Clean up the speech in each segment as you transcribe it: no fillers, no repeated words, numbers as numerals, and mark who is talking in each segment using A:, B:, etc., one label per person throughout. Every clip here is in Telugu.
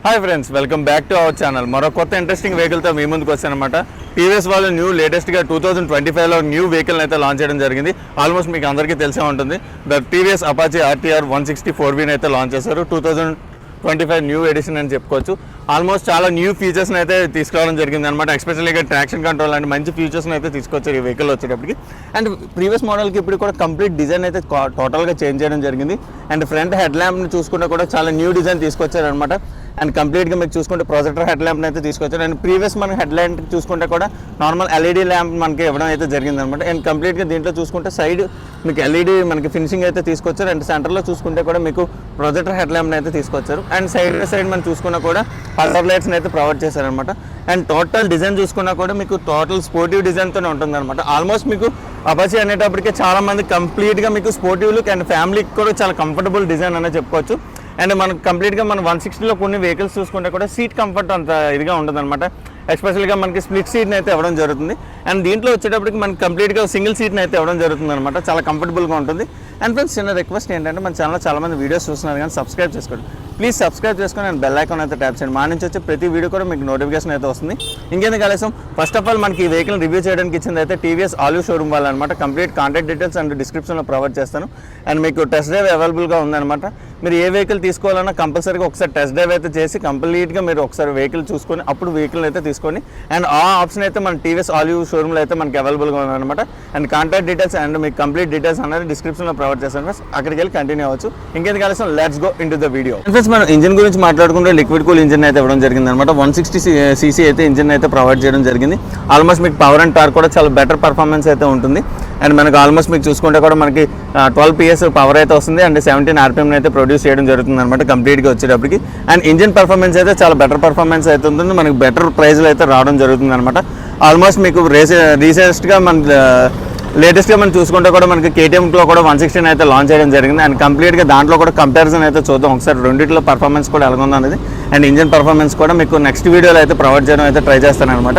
A: Hi friends, welcome back to our channel. మరో కొత్త ఇంట్రెస్టింగ్ వెహికల్తో మీ ముందుకు వచ్చానమాట. టీవీఎస్ వాళ్ళు లేటెస్ట్గా 2025లో న్యూ వెహికల్ అయితే లాంచ్ చేయడం జరిగింది. ఆల్మోస్ట్ మీకు అందరికీ తెలిసే ఉంటుంది. The TVS Apache RTR 160 4V అయితే లాంచ్ చేశారు. 2025 న్యూ ఎడిషన్ అని చెప్పుకోవచ్చు. ఆల్మోస్ట్ చాలా న్యూ ఫీచర్స్ని అయితే తీసుకురావడం జరిగింది అనమాట. ఎస్పెషల్గా ట్రాక్షన్ కంట్రోల్ అండ్ మంచి ఫీచర్స్ని అయితే తీసుకొచ్చారు ఈ వెహికల్ వచ్చేటప్పటికి. అండ్ ప్రీవియస్ మోడల్కి ఇప్పుడు కూడా కంప్లీట్ డిజైన్ అయితే టోటల్గా చేంజ్ చేయడం జరిగింది. అండ్ ఫ్రంట్ హెడ్ ల్యాంప్ని చూసుకుంటే కూడా చాలా న్యూ డిజైన్ తీసుకొచ్చారనమాట. అండ్ కంప్లీట్గా మీకు చూసుకుంటే ప్రొజెక్టర్ హెడ్ ల్యాంప్ని అయితే తీసుకొచ్చారు. అండ్ ప్రీవియస్ మనకి హెడ్ ల్యాంప్ చూసుకుంటే కూడా నార్మల్ LED ల్యాంప్ మనకి ఇవ్వడం అయితే జరిగింది అనమాట. అండ్ కంప్లీట్గా దీంట్లో చూసుకుంటే సైడ్ మీకు LED మనకి ఫినిషింగ్ అయితే తీసుకొచ్చారు. అండ్ సెంటర్లో చూసుకుంటే కూడా మీకు ప్రొజెక్టర్ హెడ్ ల్యాంప్ని అయితే తీసుకొచ్చారు. అండ్ సైడ్ మనం చూసుకున్నా కూడా హజర్ లైట్స్ని అయితే ప్రొవైడ్ చేశారనమాట. అండ్ టోటల్ డిజైన్ చూసుకున్నా కూడా మీకు టోటల్ స్పోర్టివ్ డిజైన్తోనే ఉంటుంది అనమాట. ఆల్మోస్ట్ మీకు అపాచీ అనేటప్పటికే చాలా మంది కంప్లీట్గా మీకు స్పోర్టివ్ లుక్ అండ్ ఫ్యామిలీకి కూడా చాలా కంఫర్టబుల్ డిజైన్ అనే చెప్పుకోవచ్చు. అండ్ మనకు కంప్లీట్గా మనం 160లో కొన్ని వెహికల్స్ చూసుకుంటే కూడా సీట్ కంఫర్ట్ అంత ఇదిగా ఉంటుందన్నమాట. ఎస్పెషల్గా మనకి స్ప్లిట్ సీట్ని అయితే ఇవ్వడం జరుగుతుంది. అండ్ దీంట్లో వచ్చేటప్పటికి మనకి కంప్లీట్గా సింగిల్ సీట్ని అయితే ఇవ్వడం జరుగుతుంది అనమాట. చాలా కంఫర్టబుల్గా ఉంటుంది. అండ్ ఫ్రెండ్స్, చిన్న రిక్వెస్ట్ ఏంటంటే మన ఛానల్లో చాలామంది వీడియోస్ చూస్తున్నారు కానీ సబ్స్క్రైబ్ చేసుకోండి. ప్లీజ్ సబ్స్క్రైబ్ చేసుకొని అండ్ బెల్ ఐకాన్ అయితే ట్యాప్ చేయండి. మా నుంచి వచ్చే ప్రతి వీడియో కూడా మీకు నోటిఫికేషన్ అయితే వస్తుంది. ఇంకెందుకు ఆలస్యం, ఫస్ట్ ఆఫ్ ఆల్ మనకి ఈ వెహికల్ రివ్యూ చేయడానికి ఇచ్చింది అయితే టీవీఎస్ ఆలివ్ షోరూమ్ వాళ్ళు అనమాట. కంప్లీట్ కాంటాక్ట్ డీటెయిల్స్ అండ్ డిస్క్రిప్షన్లో ప్రొవైడ్ చేస్తాను. అండ్ మీకు టెస్ట్ డ్రైవ్ అవైలబుల్గా ఉందన్నమాట. మీరు ఏ వెహికల్ తీసుకోవాలన్నా కంపల్సరీగా ఒకసారి టెస్ట్ డ్రైవ్ అయితే చేసి కంప్లీట్గా మీరు ఒకసారి వెహికల్ చూసుకొని అప్పుడు వెహికల్ అయితే తీసుకోండి. అండ్ ఆ ఆప్షన్ అయితే మన టీవీఎస్ ఆలివ్ షోరూమ్లో అయితే మనకి అవైలబుల్గా ఉందన్నమాట. అండ్ కాంటాక్ట్ డీటెయిల్స్ అండ్ మీకు కంప్లీట్ డీటెయిల్స్ అనేది డిస్క్రిప్షన్లో ప్రొవైడ్ చేస్తాను ఫ్రెండ్స్. అక్కడికి వెళ్ళి కంటిన్యూ అవ్వచ్చు. ఇంకెందుకు ఆలస్యం, let's go into the video. Friends, మనం ఇంజిన్ గురించి మాట్లాడుకుంటే లిక్విడ్ కూల్ ఇంజిన్ అయితే ఇవ్వడం జరిగింది అనమాట. 160cc అయితే ఇంజిన్ అయితే ప్రొవైడ్ చేయడం జరిగింది. ఆల్మోస్ట్ మీకు పవర్ అండ్ టార్క్ కూడా చాలా బెటర్ పర్ఫార్మెన్స్ అయితే ఉంటుంది. అండ్ మనకు ఆల్మోస్ట్ మీకు చూసుకుంటే కూడా మనకి 12 PS పవర్ అయితే వస్తుంది. అండ్ 17 RPM అయితే ప్రొడ్యూస్ చేయడం జరుగుతుంది అనమాట కంప్లీట్గా వచ్చేటప్పటికి. అండ్ ఇంజిన్ పర్ఫార్మెన్స్ అయితే చాలా బెటర్ పర్ఫార్మెన్స్ అయితే ఉంటుంది. మనకి బెటర్ ప్రైజ్లో అయితే రావడం జరుగుతుంది అనమాట. ఆల్మోస్ట్ మీకు రీసెంట్గా లేటెస్ట్గా మనం చూసుకుంటే కూడా మనకి KTMలో కూడా 160 అయితే లాంచ్ చేయడం జరిగింది. అండ్ కంప్లీట్గా దాంట్లో కూడా కంపారిజన్ అయితే చూద్దాం ఒకసారి రెండింటిలో పర్ఫార్మెన్స్ కూడా ఎలాగుంది అనేది. అండ్ ఇంజిన్ పర్ఫార్మెన్స్ కూడా మీకు నెక్స్ట్ వీడియోలో అయితే ప్రొవైడ్ చేయడం అయితే ట్రై చేస్తాను అనమాట.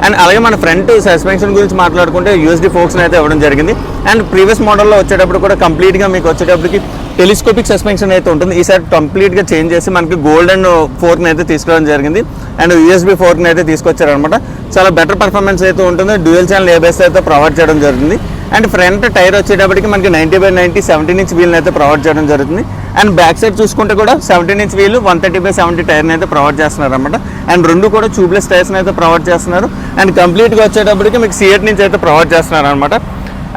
A: అండ్ అలాగే మన ఫ్రంట్ సస్పెన్షన్ గురించి మాట్లాడుకుంటే USD ఫోక్స్ని అయితే ఇవ్వడం జరిగింది. అండ్ ప్రీవియస్ మోడల్లో వచ్చేటప్పుడు కూడా కంప్లీట్గా మీకు వచ్చేటప్పటికి టెలిస్కోపిక్ సస్పెన్షన్ అయితే ఉంటుంది. ఈసారి కంప్లీట్గా చేంజ్ చేసి మనకి గోల్డెన్ ఫోర్క్ని అయితే తీసుకోవడం జరిగింది. అండ్ USB ఫోర్క్ని అయితే తీసుకొచ్చారనమాట. చాలా బెటర్ పర్ఫార్మెన్స్ అయితే ఉంటుంది. డ్యూయల్ ఛానల్ ABS అయితే ప్రొవైడ్ చేయడం జరుగుతుంది. అండ్ ఫ్రంట్ టైర్ వచ్చేటప్పటికి మనకి 90/90 17 ఇంచ్ వీల్ని అయితే ప్రొవైడ్ చేయడం జరుగుతుంది. అండ్ బ్యాక్ సైడ్ చూసుకుంటే కూడా 17 ఇంచ్ వీల్ 130/70 టైర్ని అయితే ప్రొవైడ్ చేస్తున్నారు అనమాట. అండ్ రెండు కూడా ట్యూబ్లెస్ టైర్స్ని అయితే ప్రొవైడ్ చేస్తున్నారు. అండ్ కంప్లీట్గా వచ్చేటప్పటికి మీకు C8 నుంచి అయితే ప్రొవైడ్ చేస్తున్నారు అనమాట.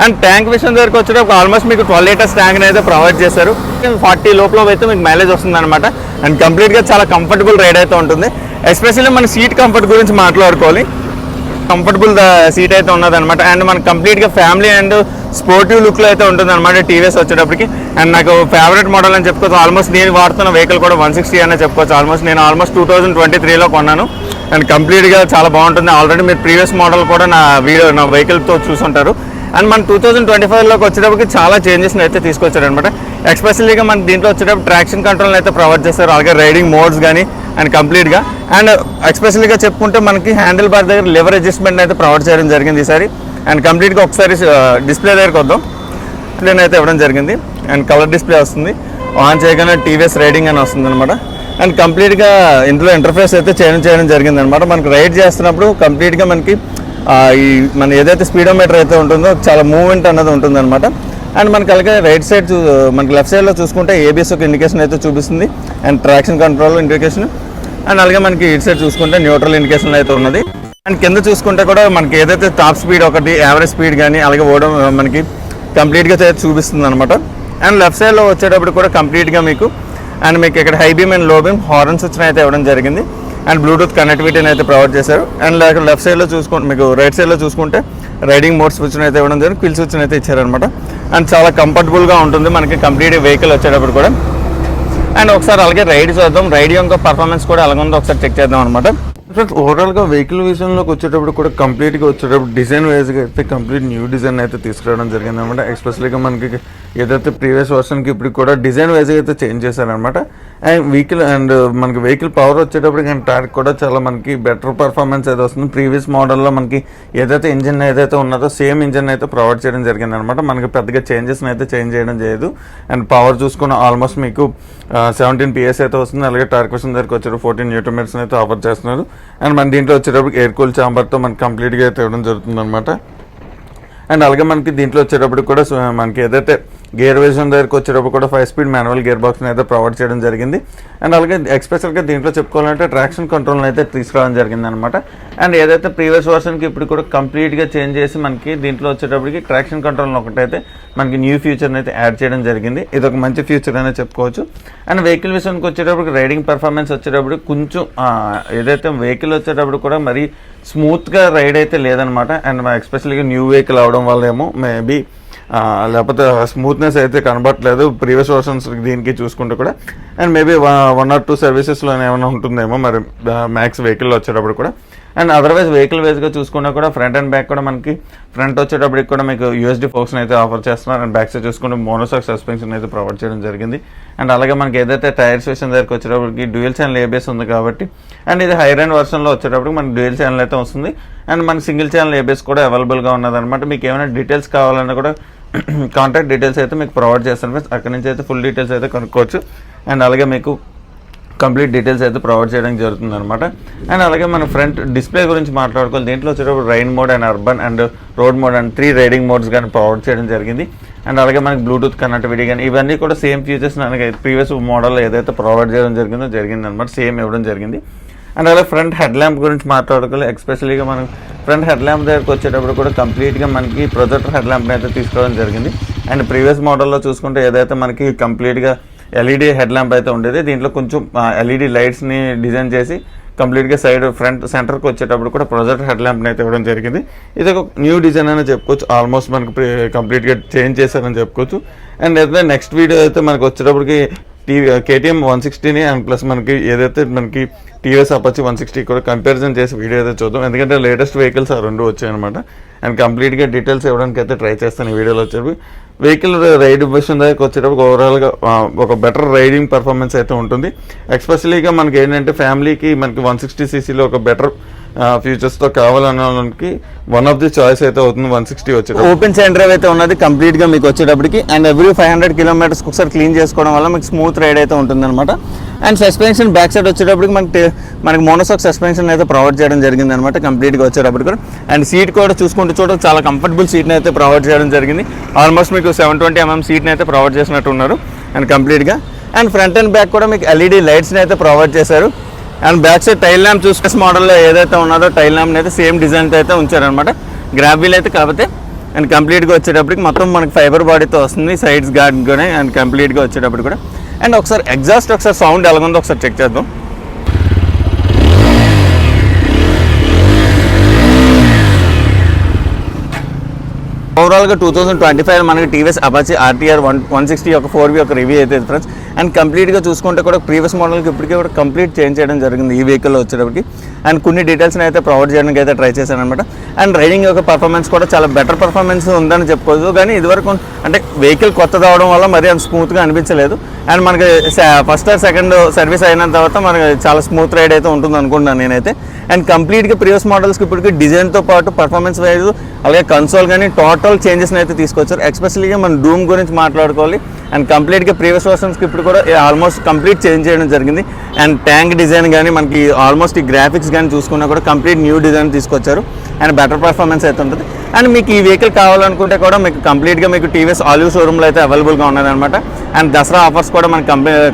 A: అండ్ ట్యాంక్ విషయం దగ్గరకు వచ్చేటప్పుడు ఆల్మోస్ట్ మీకు 12 లీటర్స్ ట్యాంక్ని అయితే ప్రొవైడ్ చేశారు. 40 లోపల అయితే మీకు మైలేజ్ వస్తుంది అనమాట. అండ్ కంప్లీట్గా చాలా కంఫర్టబుల్ రైడ్ అయితే ఉంటుంది. ఎస్పెషల్లీ మన సీట్ కంఫర్ట్ గురించి మాట్లాడుకోవాలి. కంఫర్టబుల్ సీట్ అయితే ఉన్నదనమాట. అండ్ మనకు కంప్లీట్గా ఫ్యామిలీ అండ్ స్పోర్టివ్ లుక్లో అయితే ఉంటుంది అనమాట టీవీఎస్ వచ్చేటప్పటికి. అండ్ నాకు ఫేవరెట్ మోడల్ అని చెప్పుకోవచ్చు. ఆల్మోస్ట్ నేను వాడుతున్న వెహికల్ కూడా 160 అనే చెప్పుకోవచ్చు. నేను 2023లో కొన్నాను. అండ్ కంప్లీట్గా చాలా బాగుంటుంది. ఆల్రెడీ మీరు ప్రీవియస్ మోడల్ కూడా నా వెహికల్తో చూసుంటారు. అండ్ మన 2025లోకి వచ్చేటప్పటికి చాలా చేంజెస్ని అయితే తీసుకొచ్చారనమాట. ఎస్పెషల్లీగా మనకి దీంట్లో వచ్చేటప్పుడు ట్రాక్షన్ కంట్రోల్ని అయితే ప్రొవైడ్ చేస్తారు. అలాగే రైడింగ్ మోడ్స్ కానీ అండ్ కంప్లీట్గా. అండ్ ఎస్పెషల్లీగా చెప్పుకుంటే మనకి హ్యాండిల్ బార్ దగ్గర లివర్ అడ్జస్ట్మెంట్ అయితే ప్రొవైడ్ చేయడం జరిగింది ఈసారి. అండ్ కంప్లీట్గా ఒకసారి డిస్ప్లే దగ్గరకు వద్దాం. డిస్ప్లేని అయితే ఇవ్వడం జరిగింది. అండ్ కలర్ డిస్ప్లే వస్తుంది. ఆన్ చేయగానే టీవీఎస్ రైడింగ్ అని వస్తుంది అనమాట. అండ్ కంప్లీట్గా ఇందులో ఇంటర్ఫేస్ అయితే చేయడం జరిగింది అనమాట. మనకి రైడ్ చేస్తున్నప్పుడు కంప్లీట్గా మనకి మన ఏదైతే స్పీడోమీటర్ అయితే ఉంటుందో చాలా మూవ్మెంట్ అన్నది ఉంటుంది అనమాట. అండ్ మనకి అలాగే రైట్ సైడ్ మనకి లెఫ్ట్ సైడ్లో చూసుకుంటే ABS ఒక ఇండికేషన్ అయితే చూపిస్తుంది. And traction control indication. And అలాగే మనకి ఇటు సైడ్ చూసుకుంటే న్యూట్రల్ ఇండికేషన్ అయితే ఉన్నది. అండ్ కింద చూసుకుంటే కూడా మనకి ఏదైతే టాప్ స్పీడ్ ఒకటి, యావరేజ్ స్పీడ్ కానీ అలాగే ఓడడం మనకి కంప్లీట్గా చూపిస్తుంది అనమాట. అండ్ లెఫ్ట్ సైడ్లో వచ్చేటప్పుడు కూడా కంప్లీట్గా మీకు ఇక్కడ హై బీమ్ అండ్ లో బీమ్ హార్న్ స్విచ్ అయితే ఇవ్వడం జరిగింది. అండ్ బ్లూటూత్ కనెక్టివిటీని అయితే ప్రొవైడ్ చేశారు. అండ్ లెఫ్ట్ సైడ్లో చూసుకుంటే మీకు రైట్ సైడ్లో చూసుకుంటే రైడింగ్ మోడ్ స్విచ్ని అయితే ఇవ్వడం జరిగింది. క్విల్ స్విచ్ని అయితే ఇచ్చారనమాట. అండ్ చాలా కంఫర్టబుల్గా ఉంటుంది మనకి కంప్లీట్ వెహికల్ వచ్చేటప్పుడు కూడా. అండ్ ఒకసారి అలాగే రైడ్ చేద్దాం. రైడ్ యొక్క పర్ఫార్మెన్స్ కూడా అలాగుందో ఒకసారి చెక్ చేద్దాం అనమాట. ఓవరాల్గా వెహికల్ విషయంలోకి వచ్చేటప్పుడు కూడా కంప్లీట్గా వచ్చేటప్పుడు డిజైన్ వైజ్గా అయితే కంప్లీట్ న్యూ డిజైన్ అయితే తీసుకురావడం జరిగింది అనమాట. ఎస్పెషల్గా మనకి ఏదైతే ప్రీవియస్ వర్షన్కి ఇప్పుడు కూడా డిజైన్ వైజ్గా అయితే చేంజ్ చేశారనమాట. అండ్ మనకి వెహికల్ పవర్ వచ్చేటప్పటికి అండ్ టార్క్ కూడా చాలా మనకి బెటర్ పర్ఫార్మెన్స్ అయితే వస్తుంది. ప్రీవియస్ మోడల్లో మనకి ఏదైతే ఇంజిన్ ఏదైతే ఉన్నదో సేమ్ ఇంజిన్ అయితే ప్రొవైడ్ చేయడం జరిగింది అనమాట. మనకి పెద్దగా చేంజెస్ని అయితే చేంజ్ చేయడం చేయదు. అండ్ పవర్ చూసుకున్న ఆల్మోస్ట్ మీకు 17 PS అయితే వస్తుంది. అలాగే టార్క్ విషయం దగ్గరికి వచ్చారు 14 Nm అయితే ఆఫర్ చేస్తున్నారు. అండ్ మన దీంట్లో వచ్చేటప్పటికి ఎయిర్ కూల్ ఛాంబర్తో మనకి కంప్లీట్గా అయితే ఇవ్వడం జరుగుతుంది అనమాట. అండ్ అలాగే మనకి దీంట్లో వచ్చేటప్పుడు కూడా మనకి ఏదైతే గేర్ విజన్ దగ్గరికి వచ్చేటప్పుడు కూడా 5-speed మాన్యువల్ గేర్ బాక్స్ని అయితే ప్రొవైడ్ చేయడం జరిగింది. అండ్ అలాగే ఎక్స్పెషల్గా దీంట్లో చెప్పుకోవాలంటే ట్రాక్షన్ కంట్రోల్ని అయితే తీసుకురావడం జరిగింది అనమాట. అండ్ ఏదైతే ప్రీవియస్ వర్షన్కి ఇప్పుడు కూడా కంప్లీట్గా చేంజ్ చేసి మనకి దీంట్లో వచ్చేటప్పటికి ట్రాక్షన్ కంట్రోల్ని ఒకటైతే మనకి న్యూ ఫీచర్ని అయితే యాడ్ చేయడం జరిగింది. ఇది ఒక మంచి ఫీచర్ అనే చెప్పుకోవచ్చు. అండ్ వెహికల్ విషయానికి వచ్చేటప్పుడు రైడింగ్ పర్ఫార్మెన్స్ వచ్చేటప్పుడు కొంచెం ఏదైతే వెహికల్ వచ్చేటప్పుడు కూడా మరీ స్మూత్గా రైడ్ అయితే లేదనమాట. అండ్ ఎస్పెషల్గా న్యూ వెహికల్ అవడం వల్ల ఏమో మేబీ లేకపోతే స్మూత్నెస్ అయితే కనబడట్లేదు ప్రీవియస్ వర్షన్స్ దీనికి చూసుకుంటే కూడా. అండ్ మేబీ 1 or 2 సర్వీసెస్లో ఏమైనా ఉంటుందేమో మరి మ్యాక్స్ వెహికల్లో వచ్చేటప్పుడు కూడా. అండ్ అదర్వైజ్ వెహికల్ వైజ్గా చూసుకున్నా కూడా ఫ్రంట్ అండ్ బ్యాక్ కూడా మనకి ఫ్రంట్ వచ్చేటప్పటికి కూడా మీకు USD ఫోక్స్ని అయితే ఆఫర్ చేస్తున్నారు. అండ్ బ్యాక్ సైడ్ చూసుకుంటే మోనోసాక్ సస్పెన్షన్ అయితే ప్రొవైడ్ చేయడం జరిగింది. అండ్ అలాగే మనకి ఏదైతే టైర్స్ విషయం దగ్గరికి వచ్చేటప్పటికి డ్యూయల్ ఛానల్ ABS ఉంది కాబట్టి, అండ్ ఇది హైర్ అండ్ వర్షన్లో వచ్చేటప్పటికి మనకి డ్యూయల్ ఛానల్ అయితే వస్తుంది. అండ్ మనకి సింగిల్ ఛానల్ ABS కూడా అవైలబుల్గా ఉన్నదన్నమాట. మీకు ఏమైనా డీటెయిల్స్ కావాలన్నా కూడా కాంటాక్ట్ డీటెయిల్స్ అయితే మీకు ప్రొవైడ్ చేస్తాను ఫ్రెండ్స్. అక్కడ నుంచి అయితే ఫుల్ డీటెయిల్స్ అయితే కనుక్కోవచ్చు. అండ్ అలాగే మీకు కంప్లీట్ డీటెయిల్స్ అయితే ప్రొవైడ్ చేయడం జరుగుతుంది అనమాట. అండ్ అలాగే మన ఫ్రంట్ డిస్ప్లే గురించి మాట్లాడుకోవాలి. దీంట్లో వచ్చేటప్పుడు rain mode and urban and road mode and 3 riding modes కానీ ప్రొవైడ్ చేయడం జరిగింది. అండ్ అలాగే మనకి బ్లూటూత్ కనెక్టివిటీ కానీ ఇవన్నీ కూడా సేమ్ ఫీచర్స్ మనకి ప్రీవియస్ మోడల్లో ఏదైతే ప్రొవైడ్ చేయడం జరిగిందనమాట సేమ్ ఇవ్వడం జరిగింది. అండ్ అలాగే ఫ్రంట్ హెడ్ ల్యాంప్ గురించి మాట్లాడుకోవాలి. ఎస్పెషల్గా మనం ఫ్రంట్ హెడ్ ల్యాంప్ దగ్గరకు వచ్చేటప్పుడు కూడా కంప్లీట్గా మనకి ప్రొజెక్టర్ హెడ్ ల్యాంప్ని అయితే తీసుకోవడం జరిగింది. అండ్ ప్రీవియస్ మోడల్లో చూసుకుంటే ఏదైతే మనకి కంప్లీట్గా LED హెడ్ ల్యాంప్ అయితే ఉండేది, దీంట్లో కొంచెం LED లైట్స్ని డిజైన్ చేసి కంప్లీట్గా సైడ్ ఫ్రంట్ సెంటర్కి వచ్చేటప్పుడు కూడా ప్రొజెక్టర్ హెడ్ ల్యాంప్ని అయితే ఇవ్వడం జరిగింది. ఇది ఒక న్యూ డిజైన్ అని చెప్పుకోవచ్చు. ఆల్మోస్ట్ మనకి కంప్లీట్గా చేంజ్ చేశారని చెప్పుకోవచ్చు. అండ్ అయితే నెక్స్ట్ వీడియో అయితే మనకి వచ్చేటప్పటికి KTM 160ని అండ్ ప్లస్ మనకి ఏదైతే మనకి TVS Apache 160 కూడా కంపారిజన్ చేసి వీడియో అయితే చూద్దాం. ఎందుకంటే లేటెస్ట్ వెహికల్స్ ఆ రెండు వచ్చాయన్నమాట. అండ్ కంప్లీట్గా డీటెయిల్స్ ఇవ్వడానికి అయితే ట్రై చేస్తాను ఈ వీడియోలో వచ్చేవి. వెహికల్ రైడ్ విషయం దగ్గరికి వచ్చేటప్పుడు ఓవరాల్గా ఒక బెటర్ రైడింగ్ పర్ఫార్మెన్స్ అయితే ఉంటుంది. ఎస్పెషలీగా మనకి ఏంటంటే ఫ్యామిలీకి మనకి 160cc ఒక బెటర్ ఫ్యూచర్స్తో కావాలనడానికి వన్ ఆఫ్ ది చాయిస్ అయితే అవుతుంది 160 వచ్చేటప్పుడు. ఓపెన్ సైడ్ డ్రైవ్ అయితే ఉన్నది కంప్లీట్గా మీకు వచ్చేటప్పటికి. అండ్ ఎవ్రీ 500 km ఒకసారి క్లీన్ చేసుకోవడం వల్ల మీకు స్మూత్ రైడ్ అయితే ఉంటుందన్నమాట. అండ్ సస్పెన్షన్ బ్యాక్ సైడ్ వచ్చేటప్పటికి మనకి మోనోసాక్ సస్పెన్షన్ అయితే ప్రొవైడ్ చేయడం జరిగింది అనమాట కంప్లీట్గా వచ్చేటప్పటికి. అండ్ సీట్ కూడా చూసుకుంటూ చాలా కంఫర్టబుల్ సీట్ని అయితే ప్రొవైడ్ చేయడం జరిగింది. ఆల్మోస్ట్ మీకు 720 mm సీట్ని అయితే ప్రొవైడ్ చేసినట్టు ఉన్నారు. అండ్ కంప్లీట్గా అండ్ ఫ్రంట్ అండ్ బ్యాక్ కూడా మీకు LED లైట్స్ని అయితే ప్రొవైడ్ చేశారు. And back side tail lamp చూసుకునే మోడల్లో ఏదైతే ఉన్నదో టైల్ ల్యాంప్ని అయితే సేమ్ డిజైన్తో అయితే ఉంచారనమాట. గ్రాబ్ వీల్ అయితే కాకపోతే అండ్ కంప్లీట్గా వచ్చేటప్పటికి మొత్తం మనకి ఫైబర్ బాడీతో వస్తుంది సైడ్స్ గార్డ్ కూడా. అండ్ కంప్లీట్గా వచ్చేటప్పుడు కూడా అండ్ ఒకసారి ఎగ్జాస్ట్ సౌండ్ ఎలాగుందో ఒకసారి చెక్ చేద్దాం. ఓవరాల్గా 2025 మనకి TVS Apache RTR 160 ఒక 4V ఒక రివ్యూ అయితే ఫ్రెండ్స్. అండ్ కంప్లీట్గా చూసుకుంటే కూడా ప్రీవియస్ మోడల్కి ఇప్పటికీ కూడా కంప్లీట్ చేంజ్ చేయడం జరిగింది ఈ వెహికల్లో వచ్చేటప్పటికి. అండ్ కొన్ని డీటెయిల్స్ని అయితే ప్రొవైడ్ చేయడానికి అయితే ట్రై చేశాను అనమాట. అండ్ రైడింగ్ యొక్క పర్ఫార్మెన్స్ కూడా చాలా బెటర్ పర్ఫార్మెన్స్ ఉందని చెప్పుకోవచ్చు. కానీ ఇదివరకు అంటే వెహికల్ కొత్తది అవడం వల్ల మరీ అంత స్మూత్గా అనిపించలేదు. అండ్ మనకి ఫస్ట్ ఆర్ సెకండ్ సర్వీస్ అయిన తర్వాత మనకి చాలా స్మూత్ రైడ్ అయితే ఉంటుంది అనుకుంటున్నాను నేనైతే. అండ్ కంప్లీట్గా ప్రీవియస్ మోడల్స్కి ఇప్పటికి డిజైన్తో పాటు పర్ఫార్మెన్స్ వైజ్ అలాగే కన్సోల్ కానీ టోటల్ చేంజెస్ని అయితే తీసుకొచ్చారు. ఎస్పెషల్గా మన డూమ్ గురించి మాట్లాడుకోవాలి. అండ్ కంప్లీట్గా ప్రీవియస్ వర్షన్స్కి ఇప్పుడు కూడా ఆల్మోస్ట్ కంప్లీట్ చేంజ్ చేయడం జరిగింది. అండ్ ట్యాంక్ డిజైన్ కానీ మనకి ఆల్మోస్ట్ ఈ గ్రాఫిక్స్ కానీ చూసుకున్నా కూడా కంప్లీట్ న్యూ డిజైన్ తీసుకొచ్చారు. అండ్ బెటర్ పర్ఫార్మెన్స్ అయితే ఉంటుంది. అండ్ మీకు ఈ వెహికల్ కావాలనుకుంటే కూడా మీకు కంప్లీట్గా మీకు TVS ఆలివ్ షోరూమ్లో అయితే అవైలబుల్గా ఉన్నదన్నమాట. అండ్ దసరా ఆఫర్స్ కూడా మనకి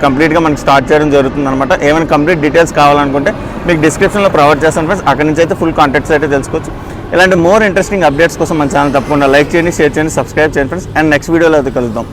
A: కంప్లీట్గా మనకి స్టార్ట్ చేయడం జరుగుతుంది అనమాట. ఏమైనా కంప్లీట్ డీటెయిల్స్ కావాలనుకుంటే మీకు డిస్క్రిప్షన్లో ప్రొవైడ్ చేస్తాను ఫ్రెండ్స్. అక్కడ నుంచి అయితే ఫుల్ కాంటాక్ట్స్ అయితే తెలుసుకోవచ్చు. ఇలాంటి మోర్ ఇంట్రెస్టింగ్ అప్డేట్స్ కోసం మన ఛానల్ తప్పకుండా లైక్ చేయండి, షేర్ చేయండి, సబ్స్క్రైబ్ చేయండి ఫ్రెండ్స్. అండ్ నెక్స్ట్ వీడియోలో అయితే కలుద్దాం.